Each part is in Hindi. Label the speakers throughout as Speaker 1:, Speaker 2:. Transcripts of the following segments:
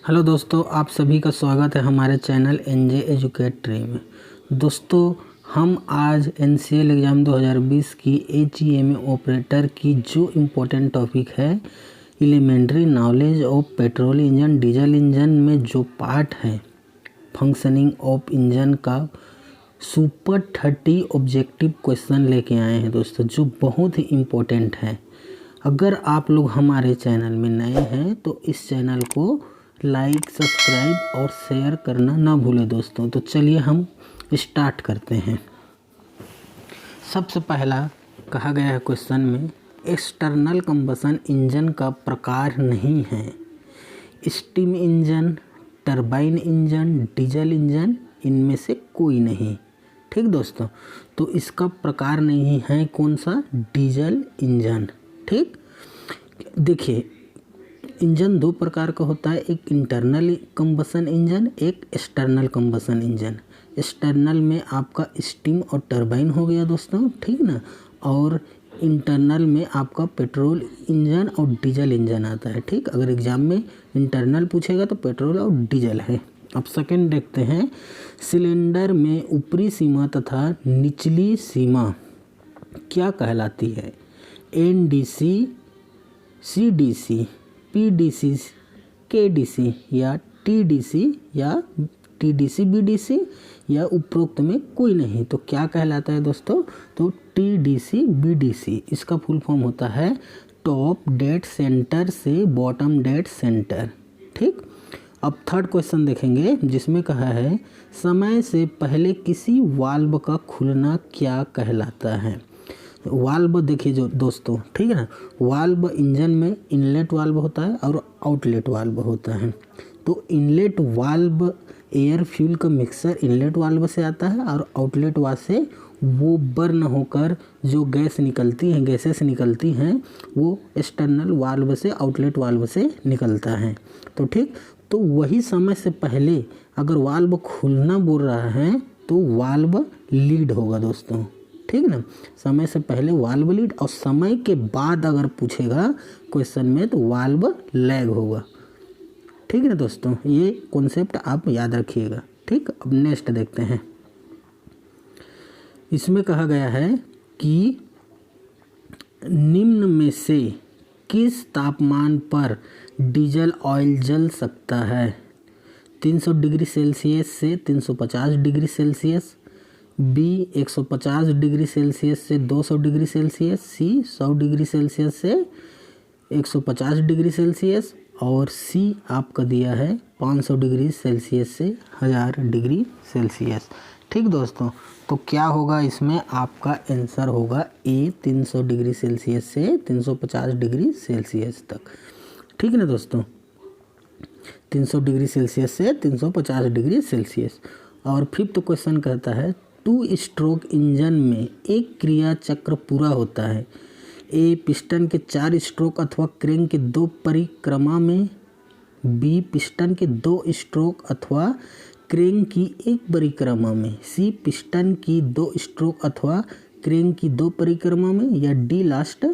Speaker 1: हेलो दोस्तों, आप सभी का स्वागत है हमारे चैनल एनजे एजुकेटरी में। दोस्तों, हम आज एनसीएल एग्ज़ाम 2020 की एजीएमए ऑपरेटर की जो इम्पोर्टेंट टॉपिक है elementary knowledge of petrol engine diesel engine में जो पार्ट है फंक्शनिंग ऑफ इंजन का सुपर 30 ऑब्जेक्टिव क्वेश्चन लेके आए हैं दोस्तों, जो बहुत ही इम्पोर्टेंट है। अगर आप लोग हमारे चैनल में नए हैं तो इस चैनल को लाइक, सब्सक्राइब और शेयर करना ना भूलें दोस्तों। तो चलिए हम स्टार्ट करते हैं। सबसे पहला कहा गया है क्वेश्चन में, एक्सटर्नल कंबशन इंजन का प्रकार नहीं है steam engine, turbine engine, diesel engine, इनमें से कोई नहीं। ठीक दोस्तों, तो इसका प्रकार नहीं है कौन सा? Diesel engine. ठीक, देखिए इंजन दो प्रकार का होता है, एक इंटरनल कंबशन इंजन, एक एक्सटर्नल कंबशन इंजन। एक्सटर्नल में आपका स्टीम और टरबाइन हो गया दोस्तों, ठीक ना, और इंटरनल में आपका पेट्रोल इंजन और डीजल इंजन आता है। ठीक, अगर एग्जाम में इंटरनल पूछेगा तो पेट्रोल और डीजल है। अब सेकंड देखते हैं, सिलेंडर में ऊपरी सीमा तथा निचली सीमा क्या कहलाती है? एनडीसी, सीडीसी, पीडीसी, केडीसी या टीडीसी या टीडीसी बीडीसी या उपरोक्त में कोई नहीं। तो क्या कहलाता है दोस्तों? तो टीडीसी बीडीसी। इसका फुल फॉर्म होता है टॉप डेड सेंटर से बॉटम डेड सेंटर। ठीक, अब थर्ड क्वेश्चन देखेंगे जिसमें कहा है समय से पहले किसी वाल्व का खुलना क्या कहलाता है? वाल्व देखिए जो दोस्तों, ठीक है ना, वाल्व इंजन में इनलेट वाल्व होता है और आउटलेट वाल्व होता है। तो इनलेट वाल्व एयर फ्यूल का मिक्सर इनलेट वाल्व से आता है और आउटलेट वाल्व से वो बर्न होकर जो गैस निकलती हैं, गैसेस निकलती हैं, वो एक्सटर्नल वाल्व से आउटलेट वाल्व से निकलता है। तो ठीक, तो वही समय से पहले अगर वाल्व खुलना बोल रहा है तो वाल्व लीड होगा दोस्तों। ठीक ना, समय से पहले वाल्व लीड, और समय के बाद अगर पूछेगा क्वेश्चन में तो वाल्व लैग होगा। ठीक है ना दोस्तों, ये कॉन्सेप्ट आप याद रखिएगा। ठीक, अब नेक्स्ट देखते हैं। इसमें कहा गया है कि निम्न में से किस तापमान पर डीजल ऑयल जल सकता है? 300 डिग्री सेल्सियस से 350 degree Celsius, B 150 degree Celsius से 200 degree Celsius, C 100 degree Celsius से 150 डिग्री सेल्सियस, और सी आपका दिया है 500 डिग्री सेल्सियस से 1000 डिग्री सेल्सियस। ठीक दोस्तों, तो क्या होगा इसमें? आपका आंसर होगा ए 300 डिग्री सेल्सियस से 350 डिग्री सेल्सियस तक। ठीक है ना दोस्तों, 300 डिग्री सेल्सियस से 350 डिग्री सेल्सियस। और फिफ्थ क्वेश्चन कहता है 2 स्ट्रोक इंजन में एक क्रिया चक्र पूरा होता है। ए पिस्टन के 4 स्ट्रोक अथवा क्रेंक के 2 परिक्रमा में, बी पिस्टन के 2 स्ट्रोक अथवा क्रेंक की 1 परिक्रमा में, सी पिस्टन की 2 स्ट्रोक अथवा क्रेंक की 2 परिक्रमा में, या डी लास्ट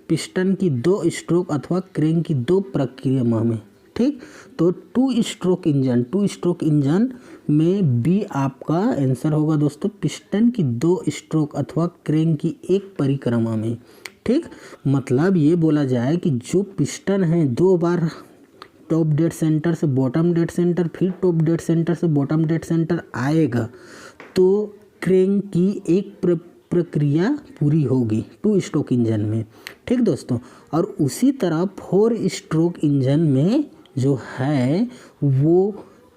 Speaker 1: पिस्टन की 2 स्ट्रोक अथवा क्रेंक की 2 परिक्रमा में। ठीक, तो 2 स्ट्रोक इंजन में बी आपका आंसर होगा दोस्तों, पिस्टन की 2 स्ट्रोक अथवा क्रेंक की 1 परिक्रमा में। ठीक, मतलब ये बोला जाए कि जो पिस्टन है 2 बार टॉप डेड सेंटर से बॉटम डेड सेंटर, फिर टॉप डेड सेंटर से बॉटम डेड सेंटर आएगा तो क्रेंक की एक प्रक्रिया पूरी होगी 2 स्ट्रोक इंजन में। ठीक दोस्तों, और उसी तरह 4 स्ट्रोक इंजन में जो है वो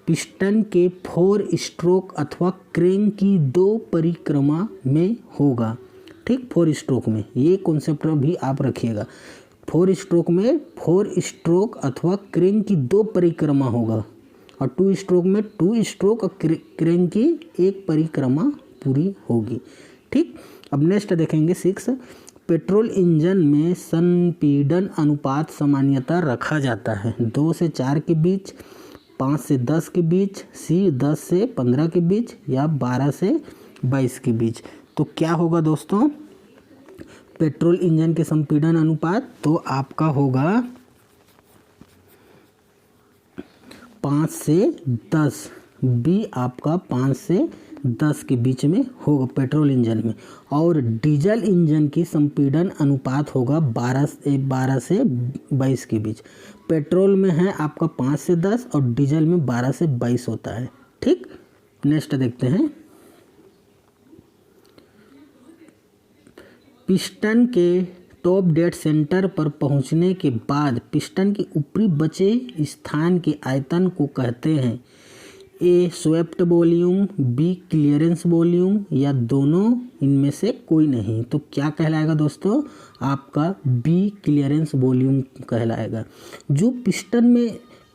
Speaker 1: पिस्टन के 4 स्ट्रोक अथवा क्रेंक की 2 परिक्रमा में होगा। ठीक, 4 स्ट्रोक में ये कॉन्सेप्ट भी आप रखिएगा। 4 स्ट्रोक में 4 स्ट्रोक अथवा क्रेंक की 2 परिक्रमा होगा, और 2 स्ट्रोक में 2 स्ट्रोक और क्रेंक की 1 परिक्रमा पूरी होगी। ठीक, अब नेक्स्ट देखेंगे 6, पेट्रोल इंजन में संपीड़न अनुपात सामान्यतः रखा जाता है 2 से 4 के बीच, 5 से 10 के बीच, सी 10 से 15 के बीच, या 12 से 22 के बीच। तो क्या होगा दोस्तों पेट्रोल इंजन के संपीड़न अनुपात? तो आपका होगा 5 से 10, बी आपका 5 से 10 के बीच में होगा पेट्रोल इंजन में। और डीजल इंजन की संपीड़न अनुपात होगा 12 से 22 के बीच। पेट्रोल में है आपका 5 से 10 और डीजल में 12 से 22 होता है। ठीक, नेक्स्ट देखते हैं। पिस्टन के टॉप डेड सेंटर पर पहुंचने के बाद पिस्टन के ऊपरी बचे स्थान के आयतन को कहते हैं A swept volume, B clearance volume, या दोनों इनमें से कोई नहीं। तो क्या कहलाएगा दोस्तों? आपका बी क्लियरेंस वॉल्यूम कहलाएगा। जो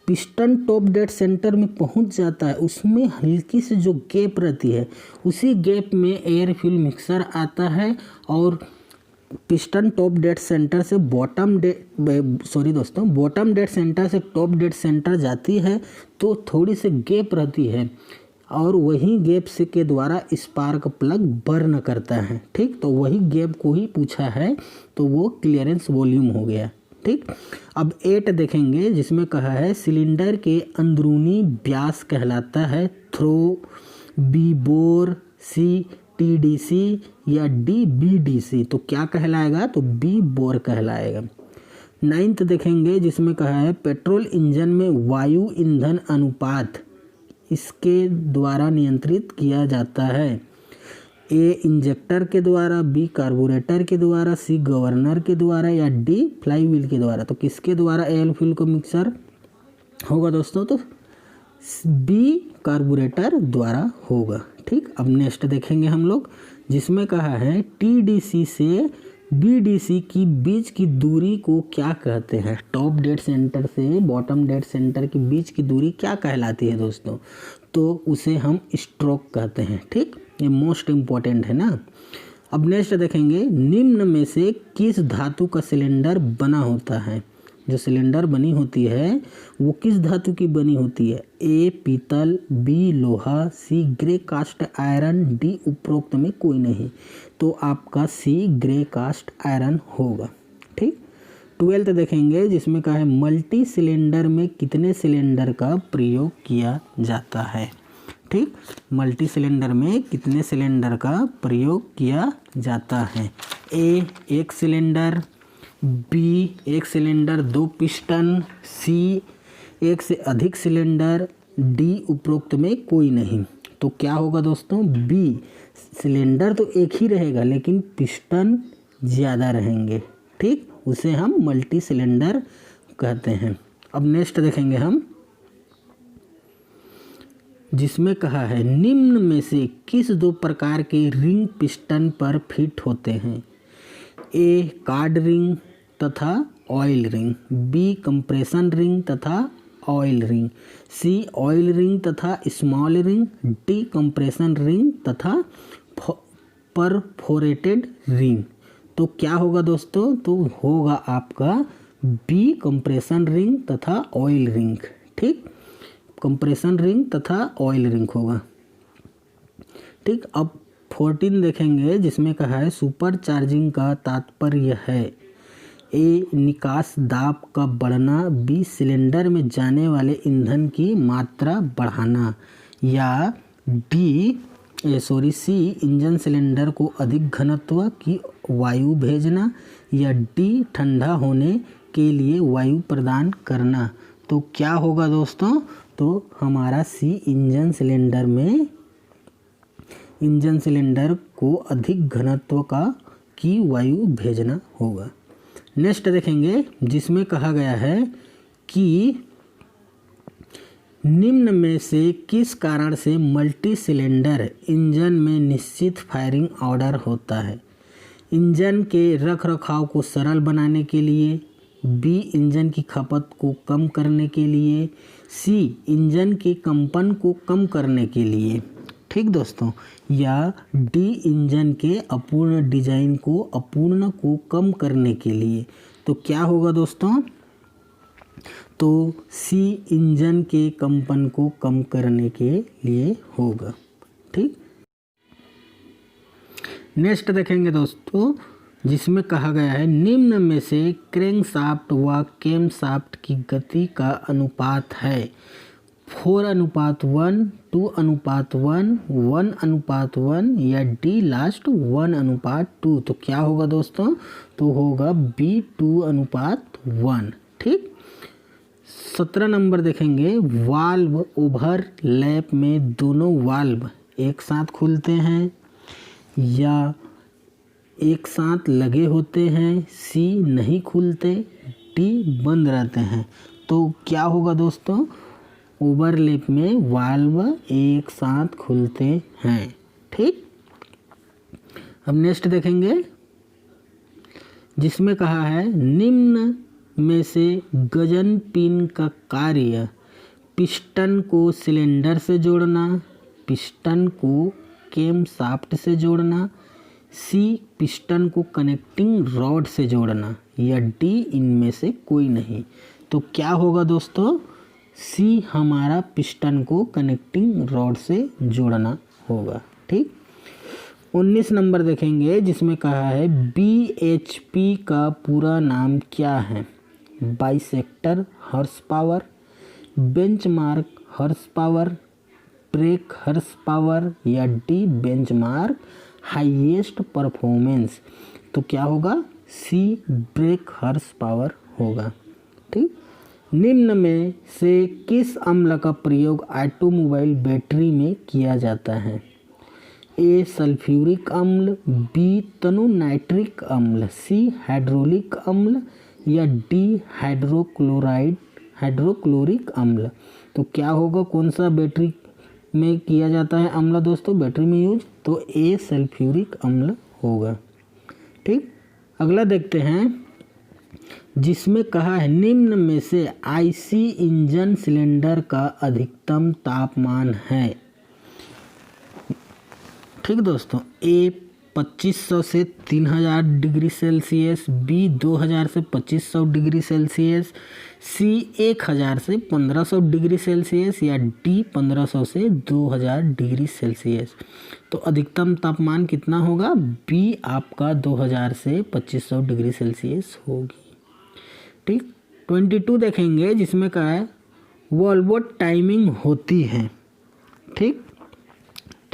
Speaker 1: पिस्टन टॉप डेड सेंटर में पहुंच जाता है उसमें हल्की से जो गैप रहती है उसी गैप में एयर फ्यूल मिक्सर आता है और पिस्टन टॉप डेड सेंटर से बॉटम डेड सेंटर से टॉप डेड सेंटर जाती है तो थोड़ी सी गैप रहती है और वही गैप से के द्वारा स्पार्क प्लग बर्न करता है। ठीक, तो वही गैप को ही पूछा है, तो वो क्लियरेंस वॉल्यूम हो गया। ठीक, अब 8 देखेंगे जिसमें कहा है सिलेंडर के अंदरूनी व्यास कहलाता है थ्रो, बी बोर, सी टीडीसी, या डी बीडीसी। तो क्या कहलाएगा? तो बी बोर कहलाएगा। 9th देखेंगे जिसमें कहा है पेट्रोल इंजन में वायु ईंधन अनुपात इसके द्वारा नियंत्रित किया जाता है। ए इंजेक्टर के द्वारा, बी कार्बोरेटर के द्वारा, सी गवर्नर के द्वारा, या डी फ्लाईव्हील के द्वारा। तो किसके द्वारा एयर फ्यूल को मिक्सर होगा दोस्तों? तो बी कार्बोरेटर द्वारा होगा। ठीक, अब नेक्स्ट देखेंगे हम लोग जिसमें कहा है टीडीसी से बीडीसी की बीच की दूरी को क्या कहते हैं? टॉप डेड सेंटर से बॉटम डेड सेंटर के बीच की दूरी क्या कहलाती है दोस्तों? तो उसे हम स्ट्रोक कहते हैं। ठीक, ये मोस्ट इम्पॉर्टेंट है ना। अब नेक्स्ट देखेंगे निम्न में से किस धातु का सिलेंडर बना होता है? जो सिलेंडर बनी होती है वो किस धातु की बनी होती है? ए पीतल, बी लोहा, सी ग्रे कास्ट आयरन, डी उपरोक्त में कोई नहीं। तो आपका सी ग्रे कास्ट आयरन होगा। ठीक, 12th देखेंगे जिसमें कहा है मल्टी सिलेंडर में कितने सिलेंडर का प्रयोग किया जाता है? ठीक, मल्टी सिलेंडर में कितने सिलेंडर का प्रयोग किया जाता है? ए 1 सिलेंडर, बी 1 सिलेंडर 2 पिस्टन, सी 1 से अधिक सिलेंडर, डी उपरोक्त में कोई नहीं। तो क्या होगा दोस्तों? बी, सिलेंडर तो एक ही रहेगा लेकिन पिस्टन ज़्यादा रहेंगे। ठीक, उसे हम मल्टी सिलेंडर कहते हैं। अब नेक्स्ट देखेंगे हम जिसमें कहा है निम्न में से किस 2 प्रकार के रिंग पिस्टन पर फिट होते हैं? ए कार्ड रिंग तथा oil ring, B compression ring तथा oil ring, C oil ring तथा small ring, D compression ring तथा परफोरेटेड रिंग। तो क्या होगा दोस्तों? तो होगा आपका बी कंप्रेशन रिंग तथा ऑयल रिंग। ठीक, कंप्रेशन रिंग तथा ऑयल रिंग होगा। ठीक, अब 14 देखेंगे जिसमें कहा है सुपर चार्जिंग का तात्पर्य है ए निकास दाब का बढ़ना, बी सिलेंडर में जाने वाले ईंधन की मात्रा बढ़ाना, या सी इंजन सिलेंडर को अधिक घनत्व की वायु भेजना, या डी ठंडा होने के लिए वायु प्रदान करना। तो क्या होगा दोस्तों? तो हमारा सी इंजन सिलेंडर को अधिक घनत्व की वायु भेजना होगा। नेक्स्ट देखेंगे जिसमें कहा गया है कि निम्न में से किस कारण से मल्टी सिलेंडर इंजन में निश्चित फायरिंग ऑर्डर होता है? इंजन के रखरखाव को सरल बनाने के लिए, बी इंजन की खपत को कम करने के लिए, सी इंजन के कंपन को कम करने के लिए। ठीक दोस्तों, या डी इंजन के अपूर्ण डिजाइन को अपूर्ण को कम करने के लिए। तो क्या होगा दोस्तों? तो सी इंजन के कंपन को कम करने के लिए होगा। ठीक, नेक्स्ट देखेंगे दोस्तों जिसमें कहा गया है निम्न में से क्रैंकशाफ्ट व कैमशाफ्ट की गति का अनुपात है 4:1, 2:1, 1:1 या डी लास्ट 1:2। तो क्या होगा दोस्तों? तो होगा बी 2:1। ठीक। 17 नंबर देखेंगे, वाल्व ओवरलैप में दोनों वाल्व एक साथ खुलते हैं या एक साथ लगे होते हैं। सी नहीं खुलते, डी बंद रहते हैं। तो क्या होगा दोस्तों? ओवरलैप में वाल्व एक साथ खुलते हैं। ठीक। अब नेक्स्ट देखेंगे, जिसमें कहा है निम्न में से गजन पिन का कार्य पिस्टन को सिलेंडर से जोड़ना, पिस्टन को कैम शाफ्ट से जोड़ना, सी पिस्टन को कनेक्टिंग रॉड से जोड़ना, या डी इनमें से कोई नहीं। तो क्या होगा दोस्तों? सी हमारा पिस्टन को कनेक्टिंग रॉड से जोड़ना होगा। ठीक। 19 नंबर देखेंगे, जिसमें कहा है BHP का पूरा नाम क्या है? Bisector horse power, benchmark horse power, break horse power, या डी बेंचमार्क हाईएस्ट परफॉर्मेंस। तो क्या होगा? सी ब्रेक हॉर्स पावर होगा। ठीक। निम्न में से किस अम्ल का प्रयोग ऑटोमोबाइल बैटरी में किया जाता है? ए सल्फ्यूरिक अम्ल, बी तनु नाइट्रिक अम्ल, सी हाइड्रोलिक अम्ल, या डी हाइड्रोक्लोरिक अम्ल। तो क्या होगा? कौन सा बैटरी में किया जाता है अम्ल दोस्तों, बैटरी में यूज? तो ए सल्फ्यूरिक अम्ल होगा। ठीक। अगला देखते हैं, जिसमें कहा है निम्न में से आईसी इंजन सिलेंडर का अधिकतम तापमान है। ठीक दोस्तों, ए 2500 से 3000 डिग्री सेल्सियस, बी 2000 से 2500 डिग्री सेल्सियस, सी 1000 से 1500 डिग्री सेल्सियस, या डी 1500 से 2000 डिग्री सेल्सियस। तो अधिकतम तापमान कितना होगा? बी आपका 2000 से 2500 डिग्री सेल्सियस होगी। ठीक। 22 देखेंगे, जिसमें कहा है वॉल्वो टाइमिंग होती है। ठीक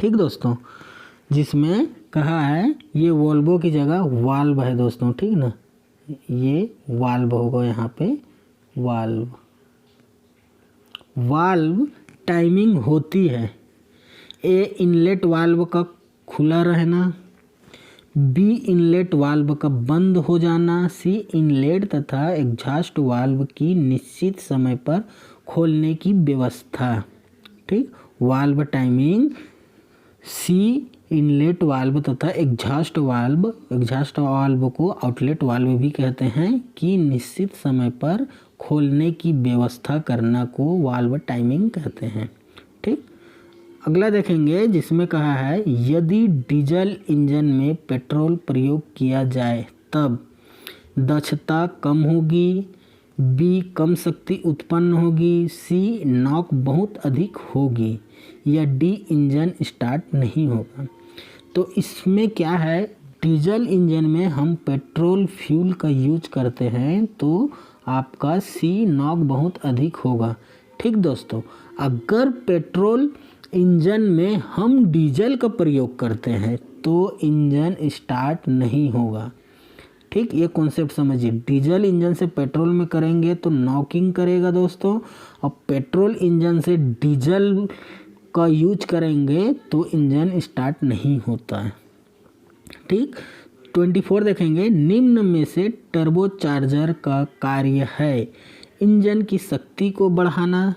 Speaker 1: दोस्तों, जिसमें कहा है ये वॉल्वो की जगह वाल्व है दोस्तों। ठीक ना, ये वाल्व होगा यहाँ पे, वाल्व टाइमिंग होती है। ए इनलेट वाल्व का खुला रहना, बी इनलेट वाल्व का बंद हो जाना, सी इनलेट तथा एग्जॉस्ट वाल्व की निश्चित समय पर खोलने की व्यवस्था। ठीक। वाल्व टाइमिंग, सी इनलेट वाल्व तथा एग्जॉस्ट वाल्व को आउटलेट वाल्व भी कहते हैं, कि निश्चित समय पर खोलने की व्यवस्था करना को वाल्व टाइमिंग कहते हैं। ठीक। अगला देखेंगे, जिसमें कहा है यदि डीजल इंजन में पेट्रोल प्रयोग किया जाए तब दक्षता कम होगी, बी कम शक्ति उत्पन्न होगी, सी नॉक बहुत अधिक होगी, या डी इंजन स्टार्ट नहीं होगा। तो इसमें क्या है, डीजल इंजन में हम पेट्रोल फ्यूल का यूज करते हैं तो आपका सी नॉक बहुत अधिक होगा। ठीक दोस्तों, अगर पेट्रोल इंजन में हम डीजल का प्रयोग करते हैं तो इंजन स्टार्ट नहीं होगा। ठीक, ये कॉन्सेप्ट समझिए। डीजल इंजन से पेट्रोल में करेंगे तो नॉकिंग करेगा दोस्तों, और पेट्रोल इंजन से डीजल का यूज करेंगे तो इंजन स्टार्ट नहीं होता है। ठीक। 24 देखेंगे, निम्न में से टर्बोचार्जर का कार्य है इंजन की शक्ति को बढ़ाना,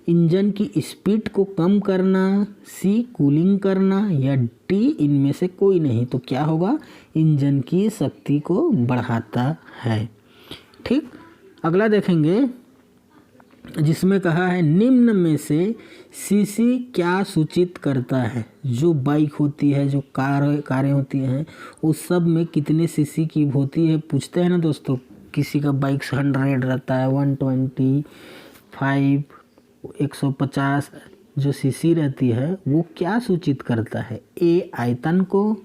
Speaker 1: इंजन की स्पीड को कम करना, सी कूलिंग करना, या डी इनमें से कोई नहीं। तो क्या होगा, इंजन की शक्ति को बढ़ाता है। ठीक। अगला देखेंगे, जिसमें कहा है निम्न में से सीसी क्या सूचित करता है। जो बाइक होती है, जो कारें होती हैं, उस सब में कितने सीसी की होती है पूछते हैं ना दोस्तों। किसी का बाइक 100 रहता है, 125, 150 जो सीसी रहती है वो क्या सूचित करता है। ए आयतन को,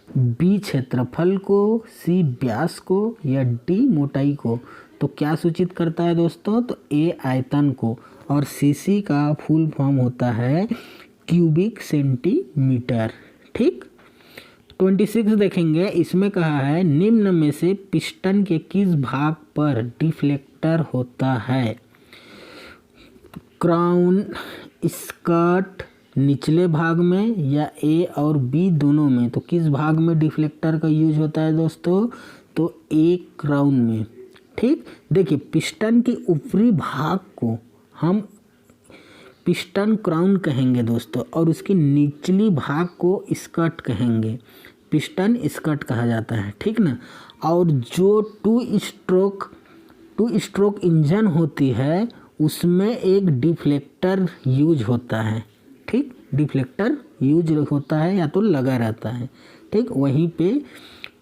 Speaker 1: बी क्षेत्रफल को, सी व्यास को, या डी मोटाई को। तो क्या सूचित करता है दोस्तों, तो ए आयतन को, और सीसी का फुल फॉर्म होता है क्यूबिक सेंटीमीटर। ठीक। 26 देखेंगे, इसमें कहा है निम्न में से पिस्टन के किस भाग पर डिफ्लेक्टर होता है। क्राउन, स्कर्ट, निचले भाग में या ए और बी दोनों में। तो किस भाग में डिफ्लेक्टर का यूज होता है दोस्तों, तो ए क्राउन में। ठीक। देखिए पिस्टन के ऊपरी भाग को हम पिस्टन क्राउन कहेंगे दोस्तों, और उसकी निचली भाग को स्कर्ट कहेंगे, पिस्टन स्कर्ट कहा जाता है। ठीक ना। और जो टू स्ट्रोक इंजन होती है उसमें एक डिफ्लेक्टर यूज होता है। ठीक। डिफ्लेक्टर यूज होता है या तो लगा रहता है। ठीक। वहीं पे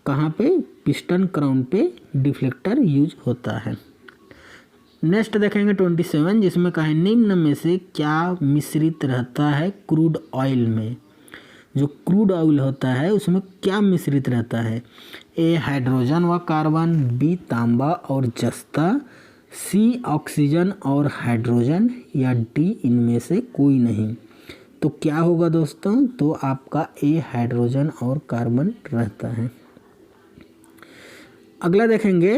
Speaker 1: कहाँ पे, पिस्टन क्राउन पे डिफ्लेक्टर यूज होता है। नेक्स्ट देखेंगे 27, जिसमें कहा है निम्न में से क्या मिश्रित रहता है क्रूड ऑयल में। जो क्रूड ऑयल होता है उसमें क्या मिश्रित रहता है। ए हाइड्रोजन व कार्बन, बी तांबा और जस्ता, सी ऑक्सीजन और हाइड्रोजन, या डी इनमें से कोई नहीं। तो क्या होगा दोस्तों, तो आपका ए हाइड्रोजन और कार्बन रहता है। अगला देखेंगे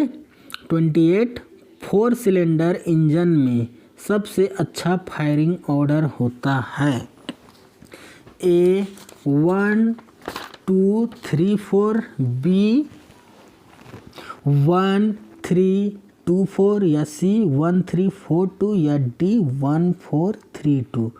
Speaker 1: 28, 4 सिलेंडर इंजन में सबसे अच्छा फायरिंग ऑर्डर होता है। ए 1 2 3 4, बी 1 3 2 4, या सी 1 3 4 2, या डी 1 4 3 2।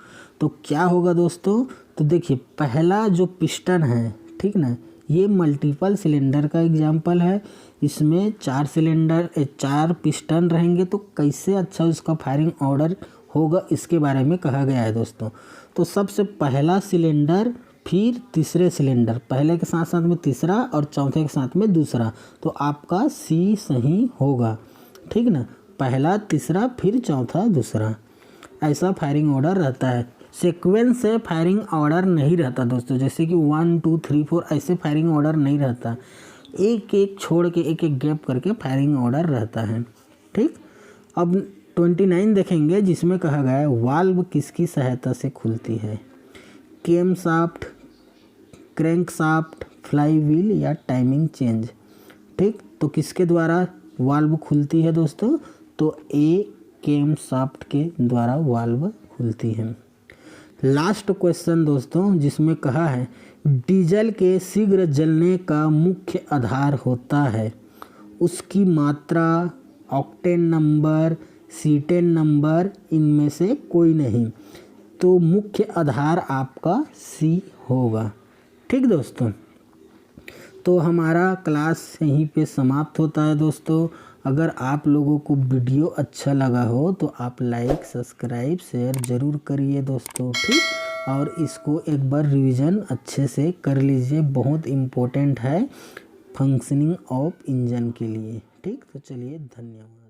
Speaker 1: तो क्या होगा दोस्तों, तो देखिए पहला जो पिस्टन है, ठीक ना, ये मल्टीपल सिलेंडर का एग्जाम्पल है। इसमें 4 पिस्टन रहेंगे, तो कैसे अच्छा उसका फायरिंग ऑर्डर होगा इसके बारे में कहा गया है दोस्तों। तो सबसे पहला सिलेंडर, फिर तीसरे सिलेंडर, पहले के साथ साथ में तीसरा और चौथे के साथ में दूसरा, तो आपका सी सही होगा। ठीक ना। पहला, तीसरा, फिर चौथा, दूसरा, ऐसा फायरिंग ऑर्डर रहता है। सीक्वेंस से फायरिंग ऑर्डर नहीं रहता दोस्तों, जैसे कि 1 2 3 4 ऐसे फायरिंग ऑर्डर नहीं रहता, एक एक छोड़ के एक एक गैप करके फायरिंग ऑर्डर रहता है। ठीक। अब 29 देखेंगे, जिसमें कहा गया है वाल्व किसकी सहायता से खुलती है। Cam shaft, crank shaft, fly wheel, या टाइमिंग चेंज। ठीक। तो किसके द्वारा वाल्व खुलती है दोस्तों, तो ए केम शाफ्ट के द्वारा वाल्व खुलती है। लास्ट क्वेश्चन दोस्तों, जिसमें कहा है डीजल के शीघ्र जलने का मुख्य आधार होता है, उसकी मात्रा, ऑक्टेन नंबर, सीटेन नंबर, इनमें से कोई नहीं। तो मुख्य आधार आपका सी होगा। ठीक दोस्तों। तो हमारा क्लास यहीं पे समाप्त होता है दोस्तों। अगर आप लोगों को वीडियो अच्छा लगा हो तो आप लाइक, सब्सक्राइब, शेयर ज़रूर करिए दोस्तों। ठीक। और इसको एक बार रिवीजन अच्छे से कर लीजिए, बहुत इम्पोर्टेंट है फंक्शनिंग ऑफ इंजन के लिए। ठीक। तो चलिए, धन्यवाद।